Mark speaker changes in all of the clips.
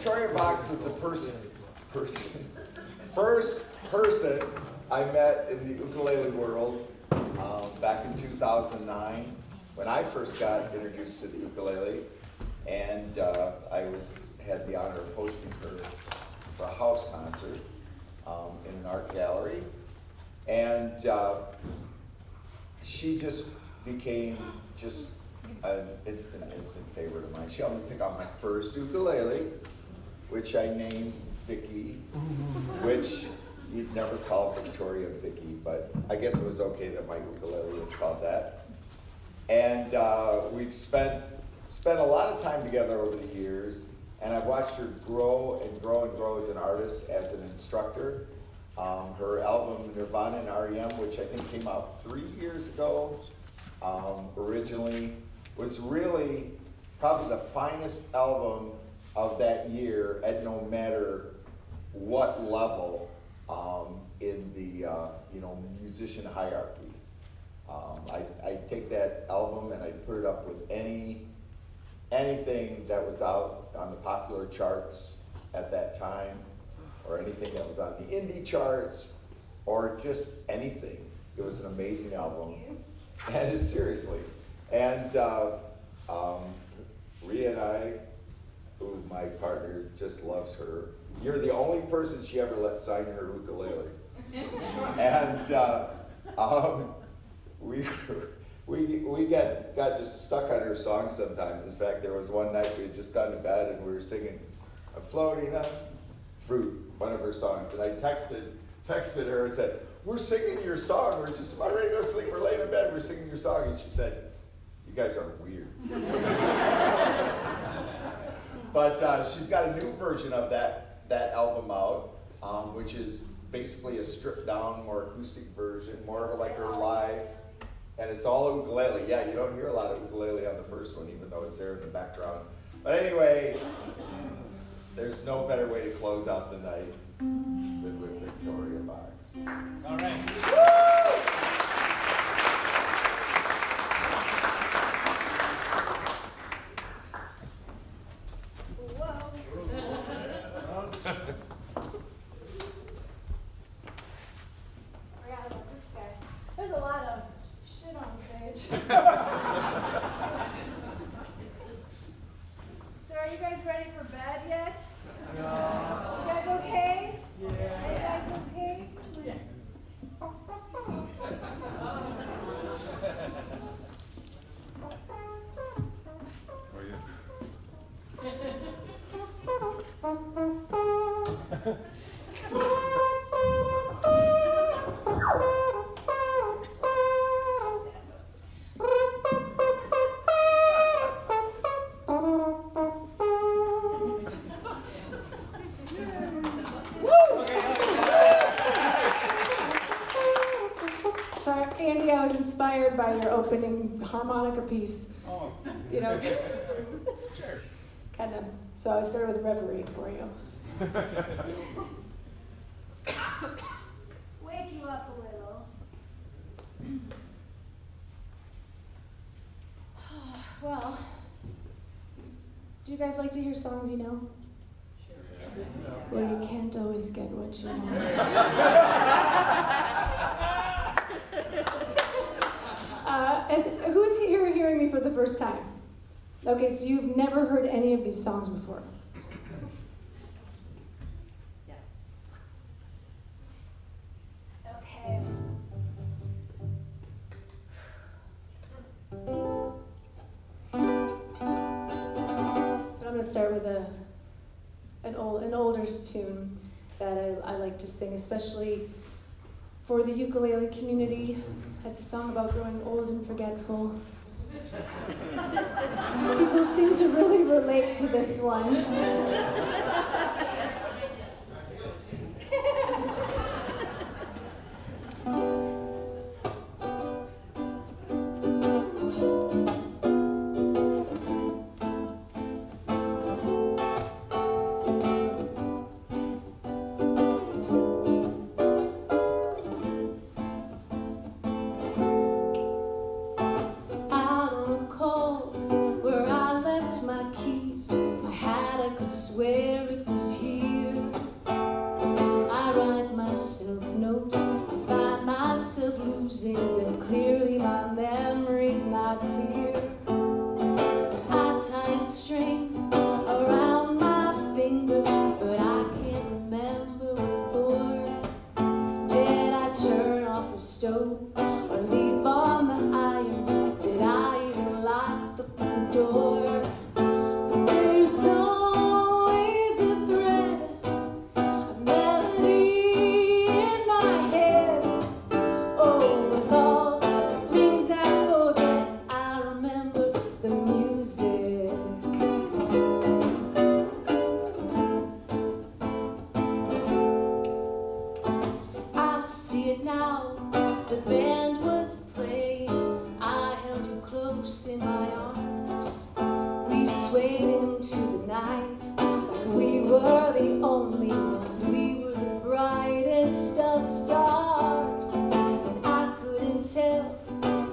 Speaker 1: Victoria Vox is the first person I met in the ukulele world back in 2009 when I first got introduced to the ukulele, and I had the honor of hosting her for a house concert in an art gallery, and she just became just an instant favorite of mine. She helped me pick out my first ukulele, which I named Vicky, which you'd never call Victoria Vicky, but I guess it was okay that my ukulele was called that. And we've spent a lot of time together over the years, and I've watched her grow and grow and grow as an artist, as an instructor. Her album Nirvana and REM, which I think came out 3 years ago, originally, was really probably the finest album of that year at no matter what level in the musician hierarchy. I take that album and I put it up with anything that was out on the popular charts at that time, or anything that was on the indie charts, or just anything. It was an amazing album, and seriously. And Rhea and I, who my partner just loves her. You're the only person she ever let sign her ukulele. And we got just stuck on her songs sometimes. In fact, there was one night we had just gone to bed and we were singing "I'm Floating on Fruit," one of her songs, and I texted her and said, "We're singing your song. We're just about ready to go to sleep. We're laying in bed. We're singing your song." And she said, "You guys are weird." But she's got a new version of that album out, which is basically a stripped down, more acoustic version, more of like her live, and it's all ukulele. Yeah, you don't hear a lot of ukulele on the first one, even though it's there in the background. But anyway, there's no better way to close out the night than with Victoria Vox.
Speaker 2: All right.
Speaker 3: There's a lot of shit on stage. So are you guys ready for bed yet? No. You guys okay? Yeah. Are you guys okay? Yeah. So Andy, I was inspired by your opening harmonica piece.
Speaker 2: Oh.
Speaker 3: You know,
Speaker 2: Sure.
Speaker 3: kind of. So I started with Reverie for you. Wake you up a little. Well, do you guys like to hear songs you know? Sure. Well, you can't always get what you want. Who's here hearing me for the first time? Okay, so you've never heard any of these songs before.
Speaker 4: Yes.
Speaker 3: Okay. But I'm going to start with an older tune that I like to sing, especially for the ukulele community. It's a song about growing old and forgetful. People seem to really relate to this one.
Speaker 5: Out on the cold, where I left my keys, my hat I could swear it
Speaker 3: and clearly my memory's not clear. I tied a string around my finger, but I can't remember what for. Did I turn off the stove or leave on the iron? Did I even lock the front door? There's always a thread, a melody in my head. Oh, with all the things I forget, I remember the music. I see it now, the band was playing. I held you close in my arms. We swayed into the night like we were the only ones. We were the brightest of stars, and I couldn't tell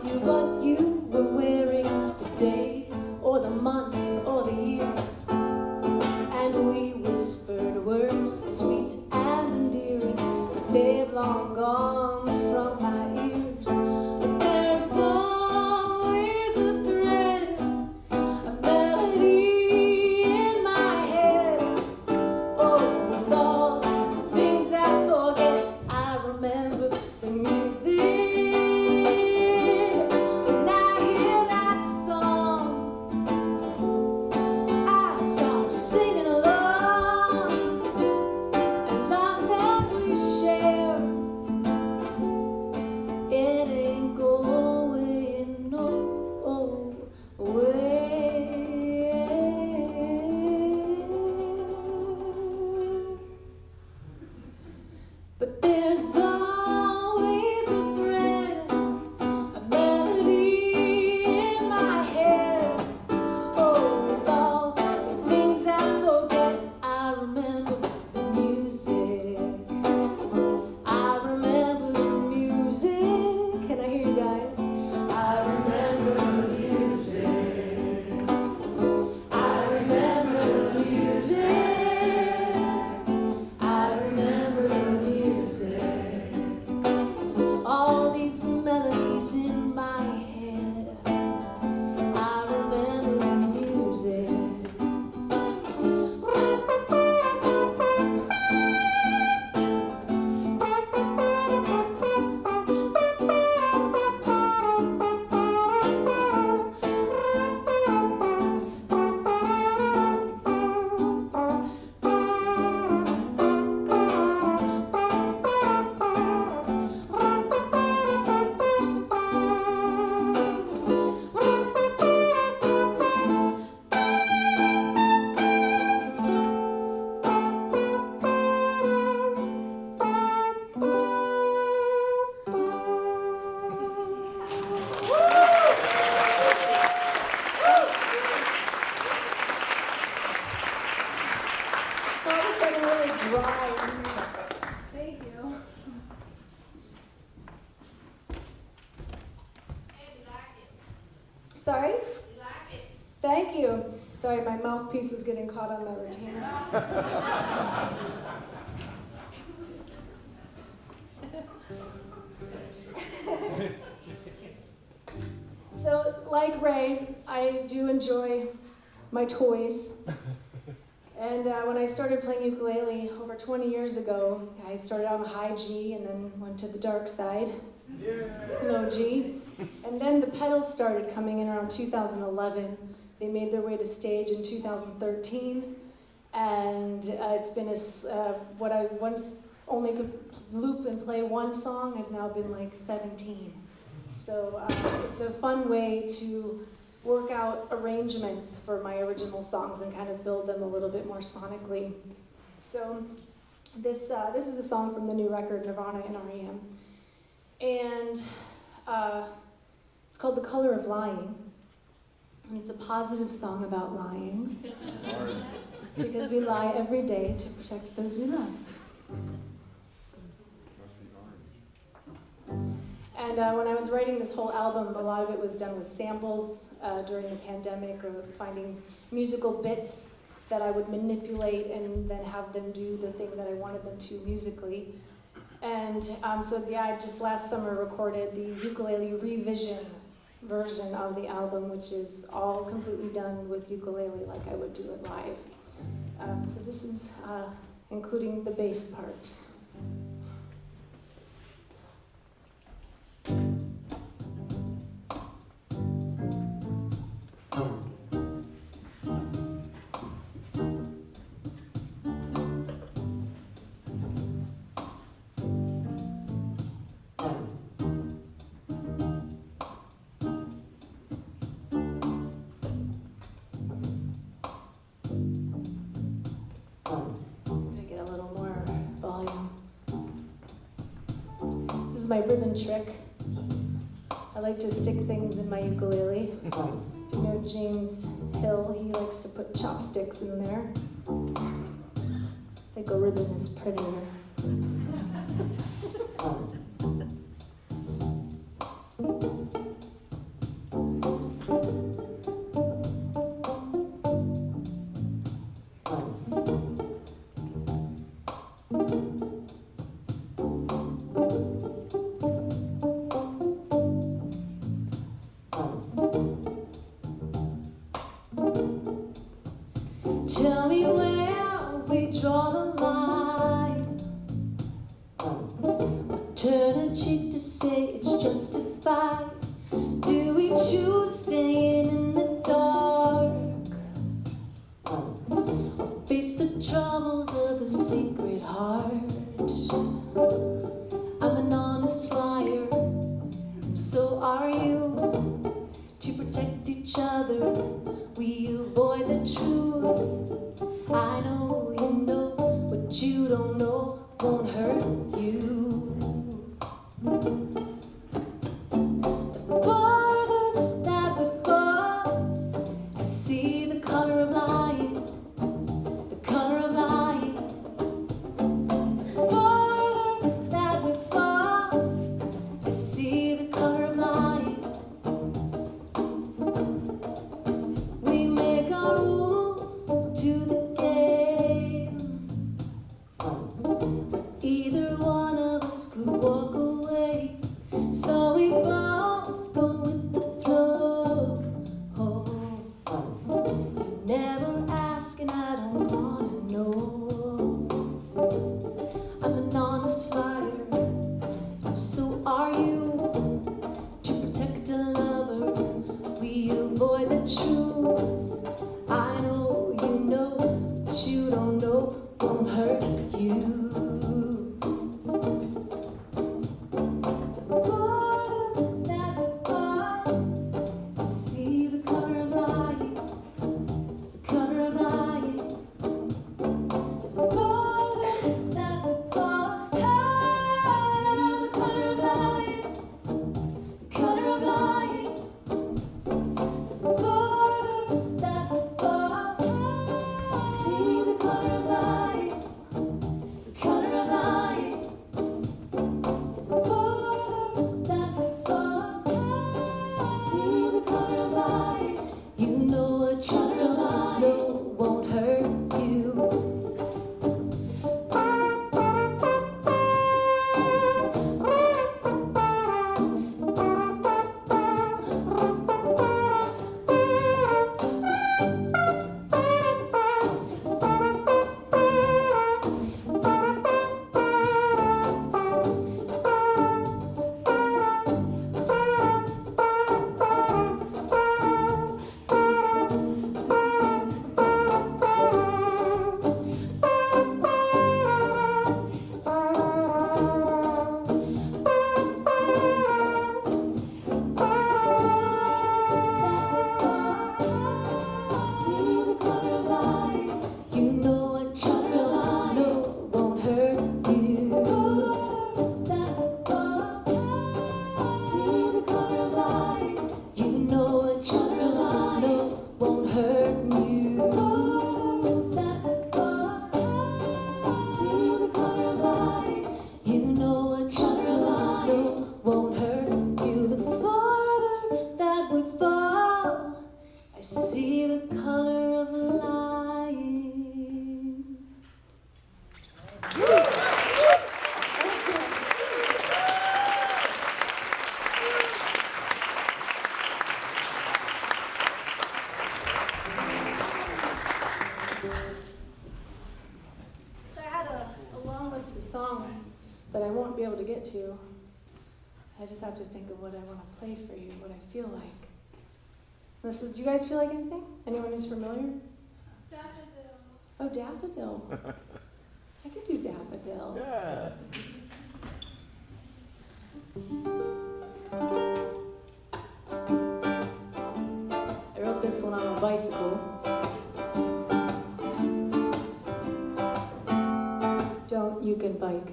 Speaker 3: you what you were wearing, the day or the month or the year. And we whispered words sweet and endearing, but they've long gone from my ears. But there's always a thread, a melody in my head. Oh, with all the things I forget, I remember the music. When I hear that song, I start singing along. The love that we share, it ain't going nowhere. But there's always a thread, a melody in my head. Oh, with all the things I forget, I remember the music. I remember the music. Can I hear you guys? I remember the music. I remember the music. I remember the music. All these melodies in my head. I remember the music. All of a sudden, really dry. Thank you. Sorry? Thank you. Sorry, my mouthpiece was getting caught on my retainer. So, like Ray, I do enjoy my toys. And when I started playing ukulele over 20 years ago, I started on a high G and then went to the dark side, low G. And then the pedals started coming in around 2011. They made their way to stage in 2013. And it's been what I once only could loop and play one song has now been like 17. So it's a fun way to work out arrangements for my original songs and kind of build them a little bit more sonically. So this is a song from the new record, Nirvana and R.E.M. And it's called The Color of Lying. And it's a positive song about lying. Because we lie every day to protect those we love. And when I was writing this whole album, a lot of it was done with samples during the pandemic, or finding musical bits that I would manipulate and then have them do the thing that I wanted them to musically. And so yeah, I just last summer recorded the ukulele revision version of the album, which is all completely done with ukulele like I would do it live. So this is including the bass part. This is my ribbon trick. I like to stick things in my ukulele. If you know James Hill, he likes to put chopsticks in there. I think a ribbon is prettier. Tell me where we draw the line. Turn a cheek to say it's justified. Do we choose staying in the dark, or face the troubles of a secret heart? I'm an honest liar, so are you. To protect each other, we avoid the truth. I know you know what you don't know won't hurt you. The farther that we fall, I see the color of lying, the color of lying. The farther that we fall, I see the color of lying. We make our rules to the either one of us could walk away, so we both go with the flow. Oh, you never ask and I don't wanna know. I'm an honest liar, and so are you. To protect a lover, we avoid the truth. I know you know, but you don't know won't hurt you. Color of lying. won't be able to get to. I just have to think of what I want to play for you, what I feel like. This is, do you guys feel like anything? Anyone who's familiar?
Speaker 4: Daffodil.
Speaker 3: Oh, daffodil. I could do daffodil.
Speaker 5: Yeah.
Speaker 3: I wrote this one on a bicycle. Don't, you can bike.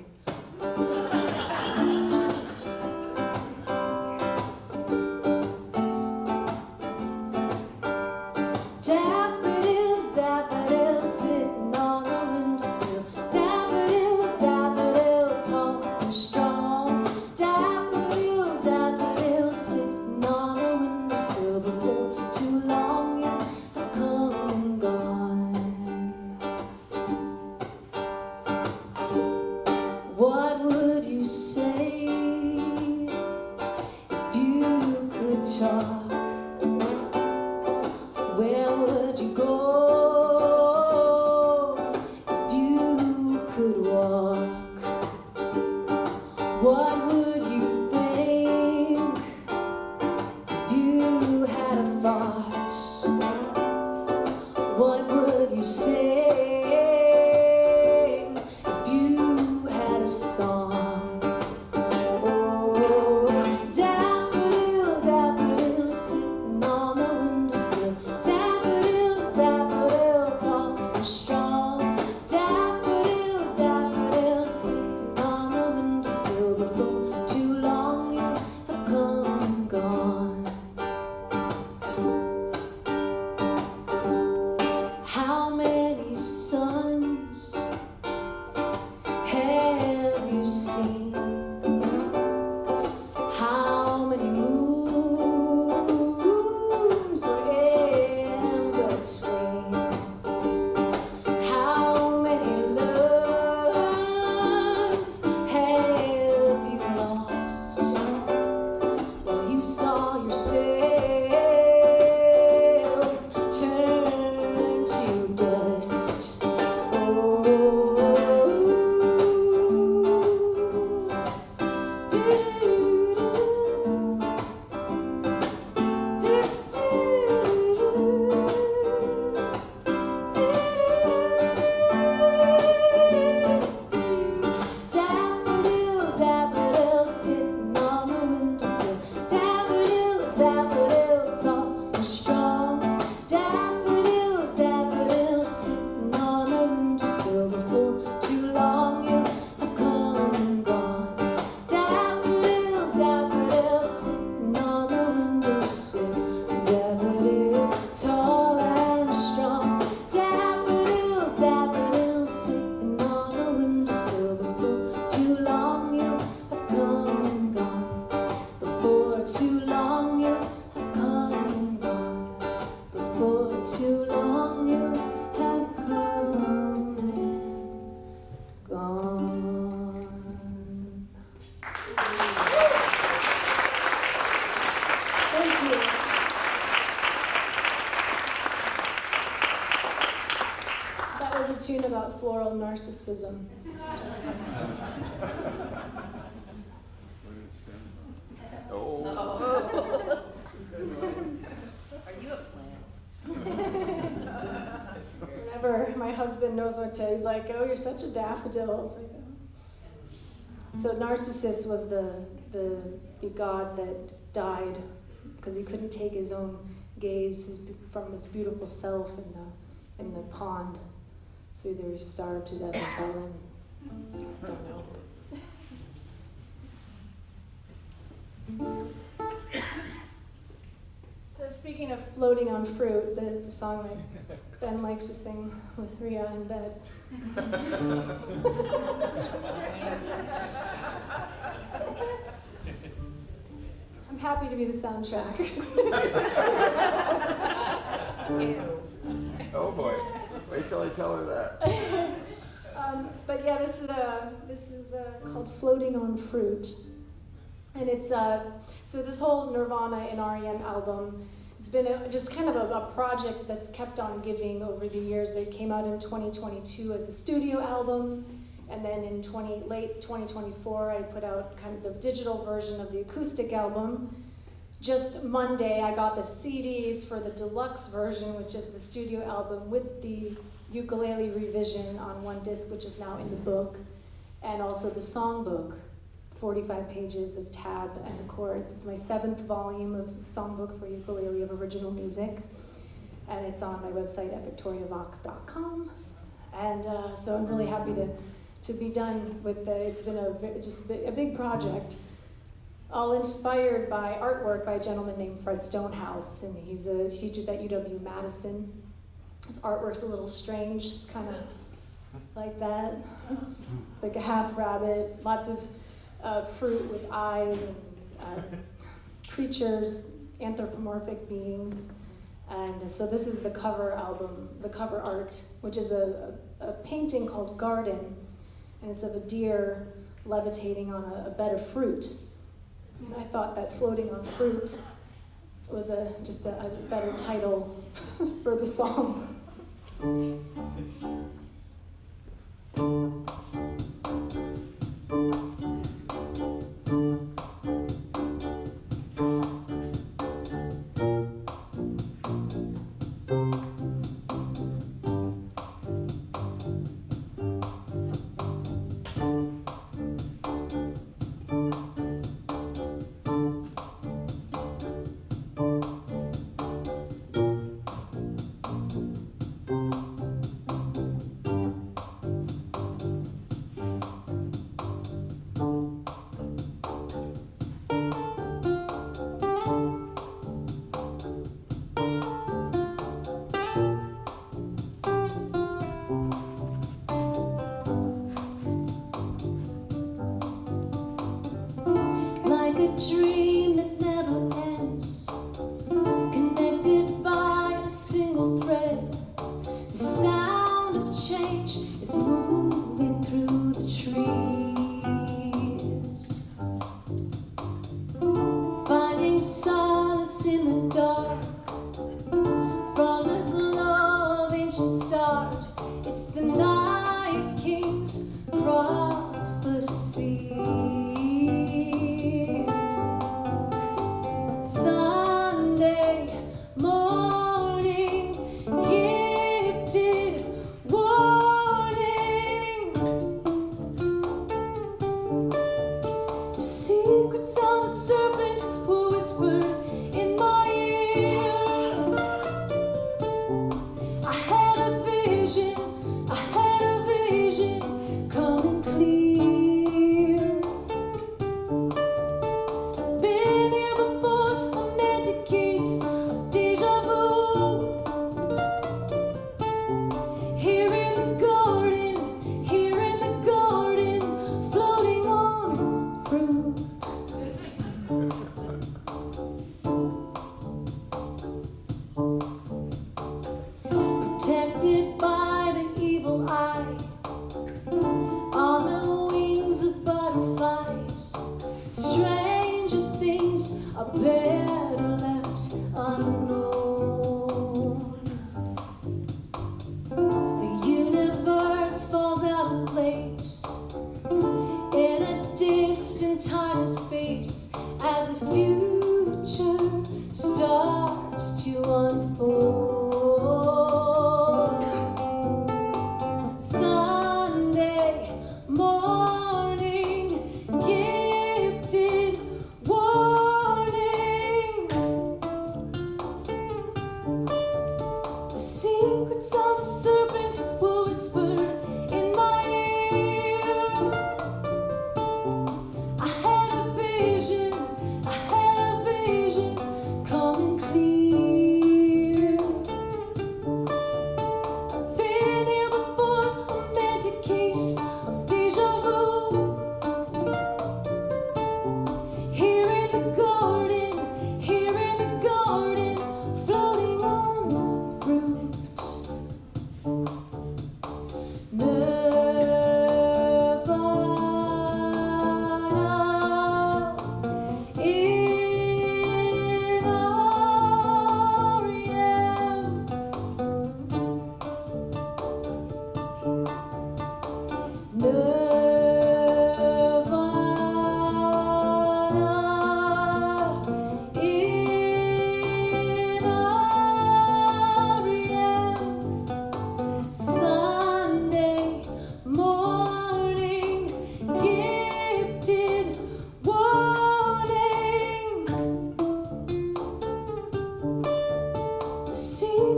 Speaker 3: Daffodil, daffodil, sitting on the windowsill. Daffodil, daffodil, tall and strong. Daffodil, daffodil, sitting on the windowsill. Before too long, you have come and gone. What would you say if you could talk? Where would you go if you could walk? What would you think if you had a thought? What would you say if you had a song? Oh, daffodil, daffodil, sitting on the windowsill. Daffodil, daffodil, tall and strong. Daffodil, daffodil, sitting on the windowsill. Before too long, you have come and gone. How many suns have you seen? How many moons were in between? How many loves have you lost? While you saw yourself turn to dust. Daffodil, daffodil, sitting on the windowsill. Daffodil, daffodil, tall and strong. Daffodil, daffodil, sitting on the windowsill. Before too long, you have come and gone. Daffodil, daffodil, sitting on the windowsill. Daffodil, tall and strong. Daffodil, daffodil, sitting on the windowsill. Before too long, you have come and gone. Before too long, you have come and gone. Before too long, you have come and gone. Thank you. That was a tune about floral narcissism.
Speaker 5: Oh.
Speaker 4: Are you a plant?
Speaker 3: Whenever my husband knows what to, he's like, "Oh, you're such a daffodil." It's like, oh. So Narcissus was the god that died because he couldn't take his own gaze from his beautiful self in the pond. So either he starved to death or fell in. Don't know. So speaking of floating on fruit, the song that Ben likes to sing with Rhea in bed. I'm happy to be the soundtrack.
Speaker 5: Oh boy. Wait till I tell her that.
Speaker 3: But yeah, this is called "Floating on Fruit," and it's so this whole Nirvana and REM album. It's been just kind of a project that's kept on giving over the years. It came out in 2022 as a studio album, And then in late 2024, I put out kind of the digital version of the acoustic album. Just Monday, I got the CDs for the deluxe version, which is the studio album with the ukulele revision on one disc, which is now in the book, and also the songbook, 45 pages of tab and chords. It's my 7th volume of songbook for ukulele of original music, and it's on my website at victoriavox.com. And so I'm really happy to be done with it's been a big project, all inspired by artwork by a gentleman named Fred Stonehouse, and he teaches at UW-Madison. His artwork's a little strange. It's kind of like that, like a half rabbit, lots of fruit with eyes, and creatures, anthropomorphic beings. And so this is the cover album, the cover art, which is a painting called Garden, and it's of a deer levitating on a bed of fruit. And I thought that floating on fruit was just a better title for the song. Dream that never ends, connected by a single thread. The sound of change is moving through the trees, finding solace in the dark from the glow of ancient stars. It's the Night King's prophecy. Secrets of a serpent who whispered in my ear.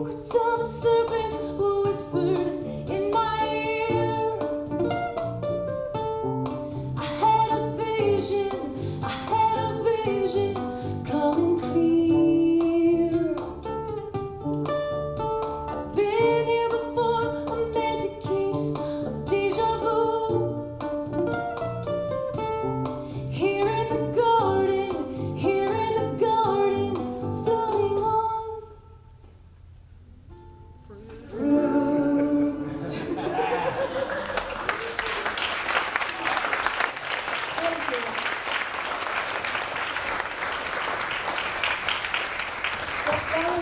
Speaker 3: secrets of a serpent were whispered in my ear. I had a vision coming clear. I've been here before, a magic case of deja vu. Here in the garden, floating on fruit. Thank you.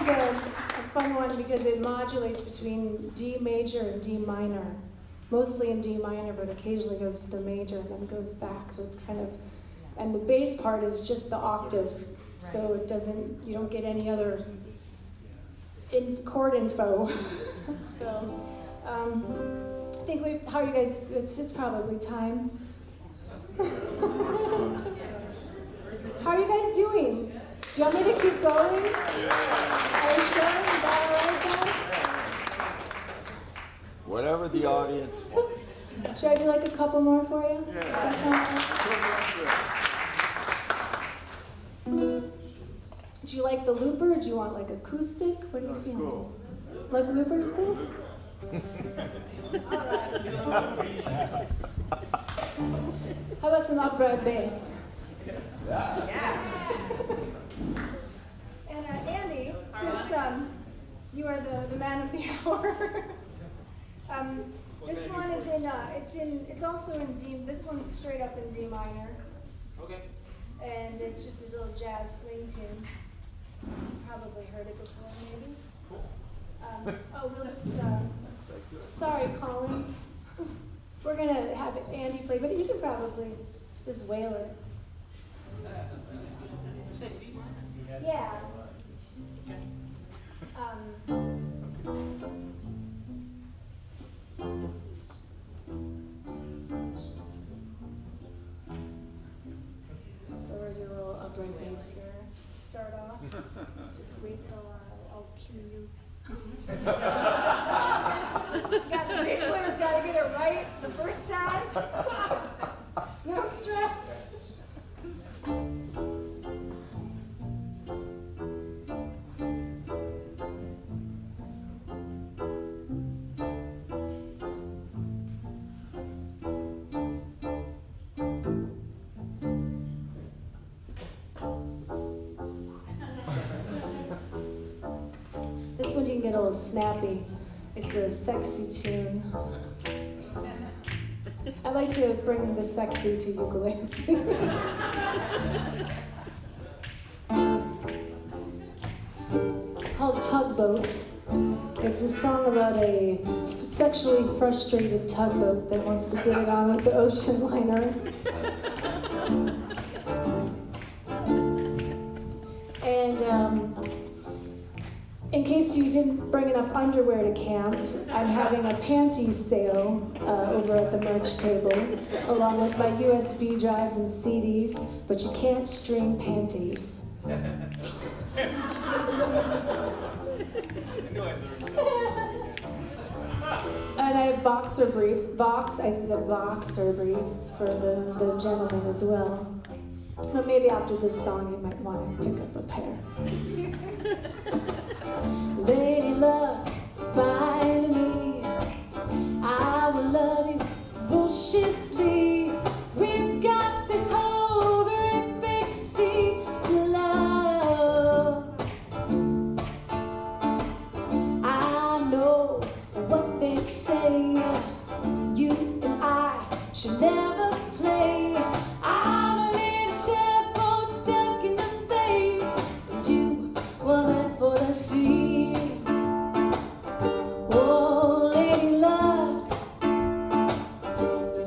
Speaker 3: That was a fun one because it modulates between D major and D minor. Mostly in D minor, but occasionally goes to the major and then goes back. So it's kind of, and the bass part is just the octave. So it doesn't, you don't get any other chord info. So I think how are you guys, it's probably time. How are you guys doing? Do you want me to keep going? Are you sure? Is that all right then?
Speaker 5: Whatever the audience wants.
Speaker 3: Should I do like a couple more for you?
Speaker 5: Yeah.
Speaker 3: Do you like the looper or do you want like acoustic? What do you feel?
Speaker 5: Cool.
Speaker 3: Like looper's cool? Alright. How about some upright bass? And Andy, since you are the man of the hour, this one is it's also in D. This one's straight up in D minor.
Speaker 2: Okay.
Speaker 3: And it's just a little jazz swing tune. You've probably heard it before, maybe. We'll just. Sorry, Colin. We're gonna have Andy play, but you can probably just wail it. Yeah. So we're doing a little upright bass here. Start off. Just wait till I'll cue you. The bass player's got to get it right the first time. No stress. This one you can get a little snappy. It's a sexy tune. I like to bring the sexy to ukulele. It's called Tugboat. It's a song about a sexually frustrated tugboat that wants to get it on with the ocean liner. And in case you didn't bring enough underwear to camp, I'm having a panties sale over at the merch table, along with my USB drives and CDs, but you can't string panties. And I have boxer briefs. I said boxer briefs for the gentlemen as well. But maybe after this song you might want to pick up a pair. Lady luck, find me. I will love you ferociously. We've got this whole great big sea to love. I know what they say. You and I should never play. I'm a little tugboat stuck in the bay. And you were meant for the sea. Oh, lady luck,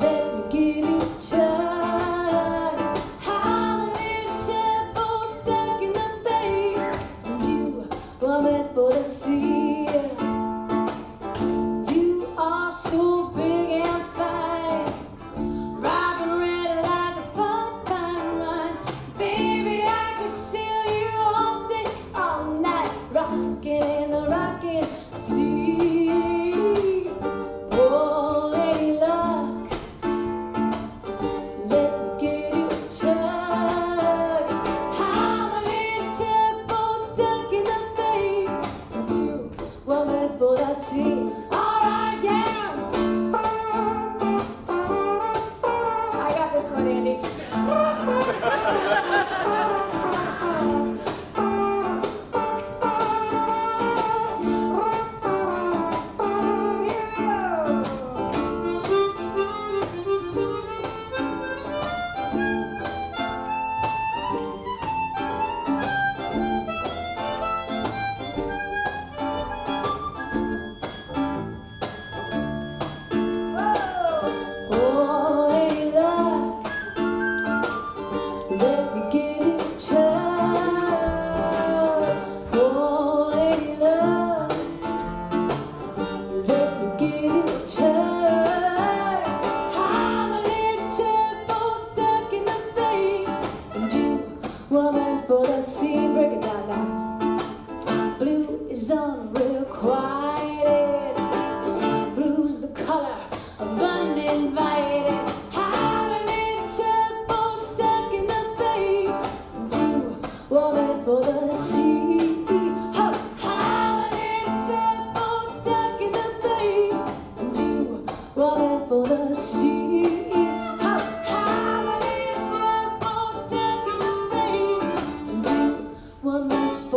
Speaker 3: let me give you time. I'm a little tugboat stuck in the bay. And you were meant for the sea. You are so big and fine, ripe and ready like a fine wine. Baby, I could see you all day, all night, rocking in the rocking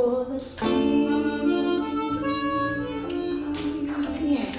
Speaker 3: for the sea. Yeah.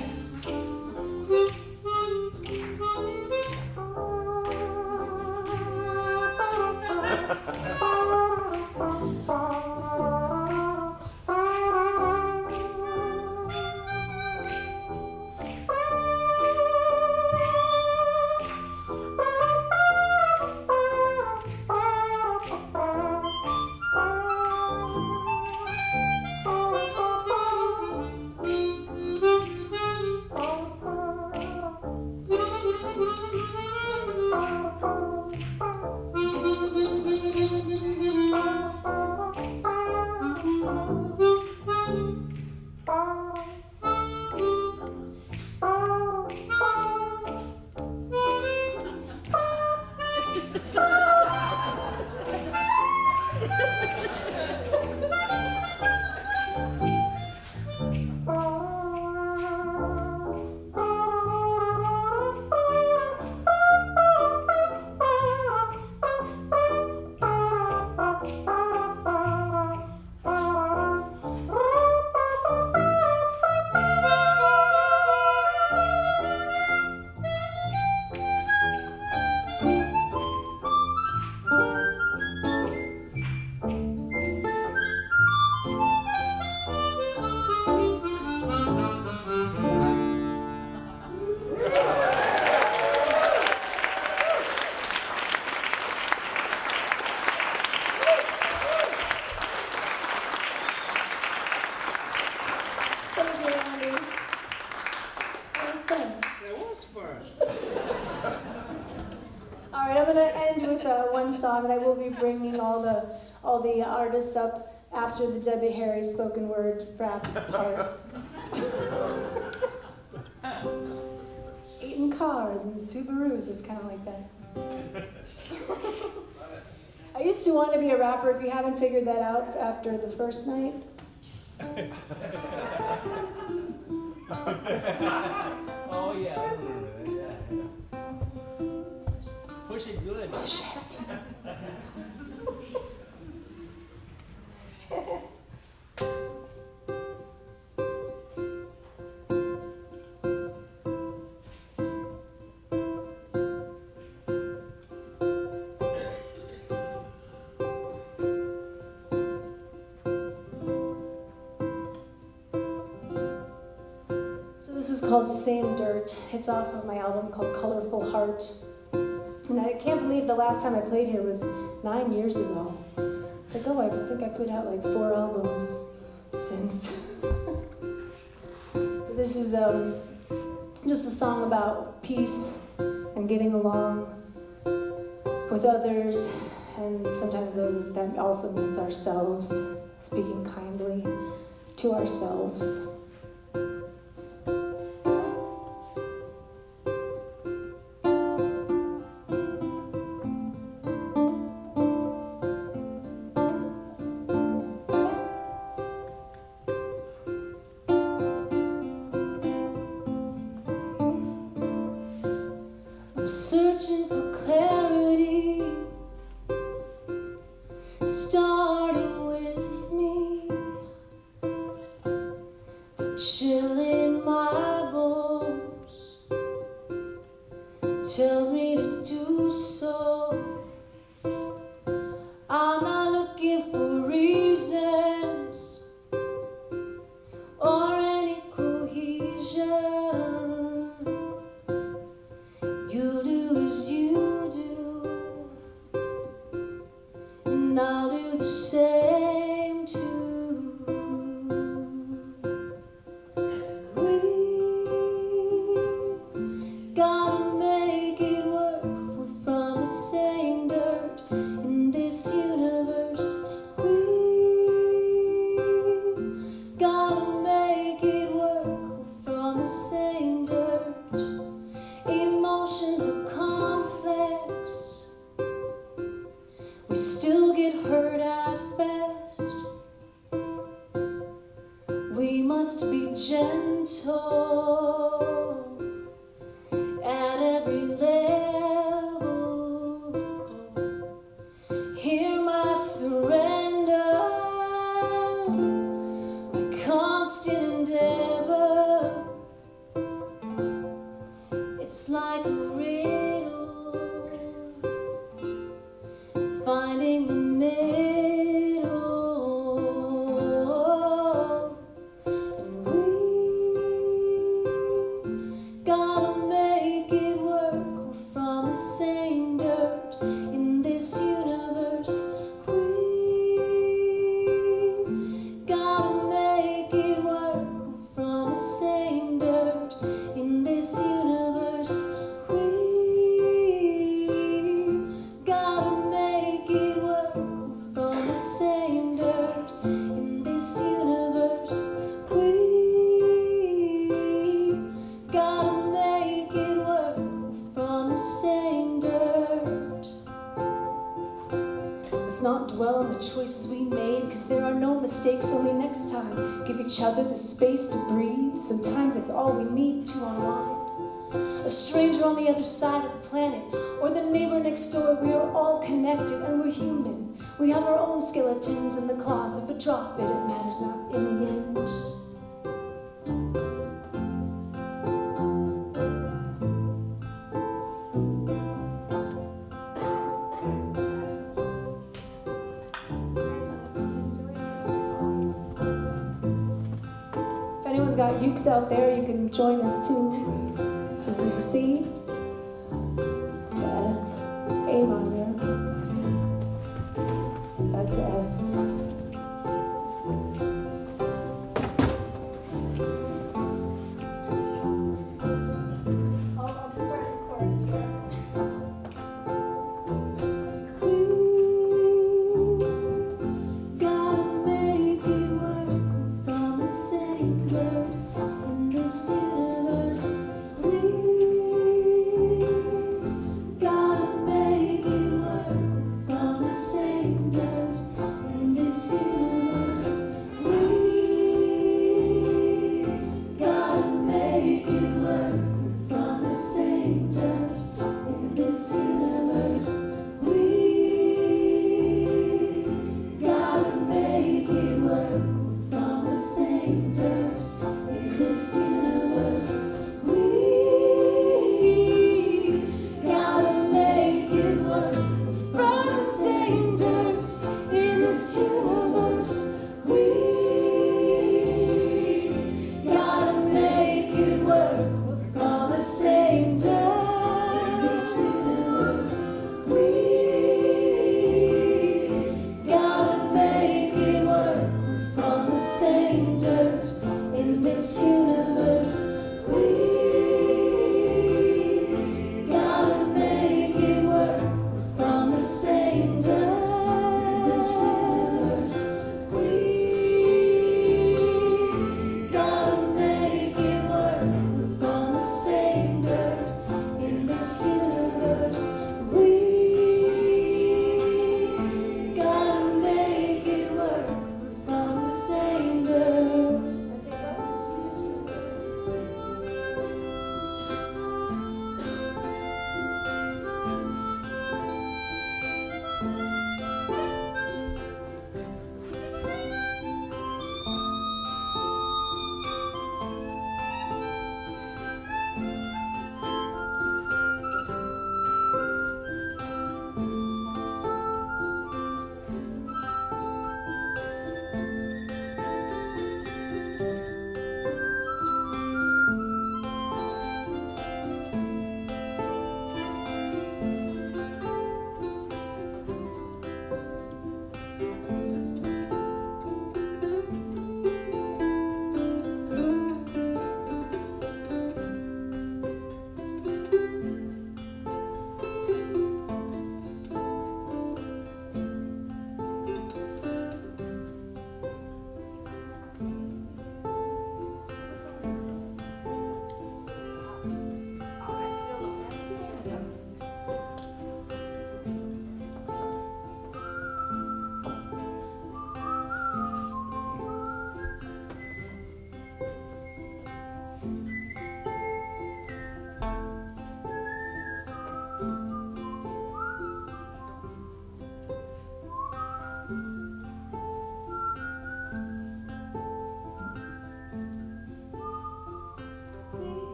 Speaker 3: Thank you, Andy. That was fun.
Speaker 2: That was fun.
Speaker 3: All right, I'm going to end with one song, and I will be bringing all the artists up after the Debbie Harry spoken word rap part. Eating cars and Subarus, it's kind of like that. I used to want to be a rapper. If you haven't figured that out after the first night.
Speaker 2: Oh yeah, I remember that. Yeah. Push it good.
Speaker 3: Push it. So this is called Same Dirt. It's off of my album called Colorful Heart. And I can't believe the last time I played here was 9 years ago. It's like, oh, I think I put out like 4 albums since. This is just a song about peace and getting along with others, and sometimes that also means ourselves, speaking kindly to ourselves. I'm searching for clarity, starting with me. The chill in my bones tells me to do so. I'm not looking for reasons or any cohesion. You do as you do, and I'll do the same too. We gotta make it work. We're from the same dirt in this universe. We gotta make it work. We're from the same dirt. Emotions are complex. We still get hurt at best. We must be gentle at every level. Hear my surrender. my constant endeavor. It's like a riddle, finding the middle. And we gotta make it work. We're from the same dirt in this universe. We gotta make it work. We're from the same dirt in this universe. We gotta make it work. We're from the same dirt in this universe. We gotta make it work. We're from the same dirt. Let's not dwell on the choices we made, 'cause there are no mistakes, only next time. Give each other the space to breathe. Sometimes it's all we need to unwind. A stranger on the other side of the planet, or the neighbor next door, we are all connected and we're human. We have our own skeletons in the closet, but drop it, it matters not in the end. If anyone's got ukes out there, you can join us too. Just a C.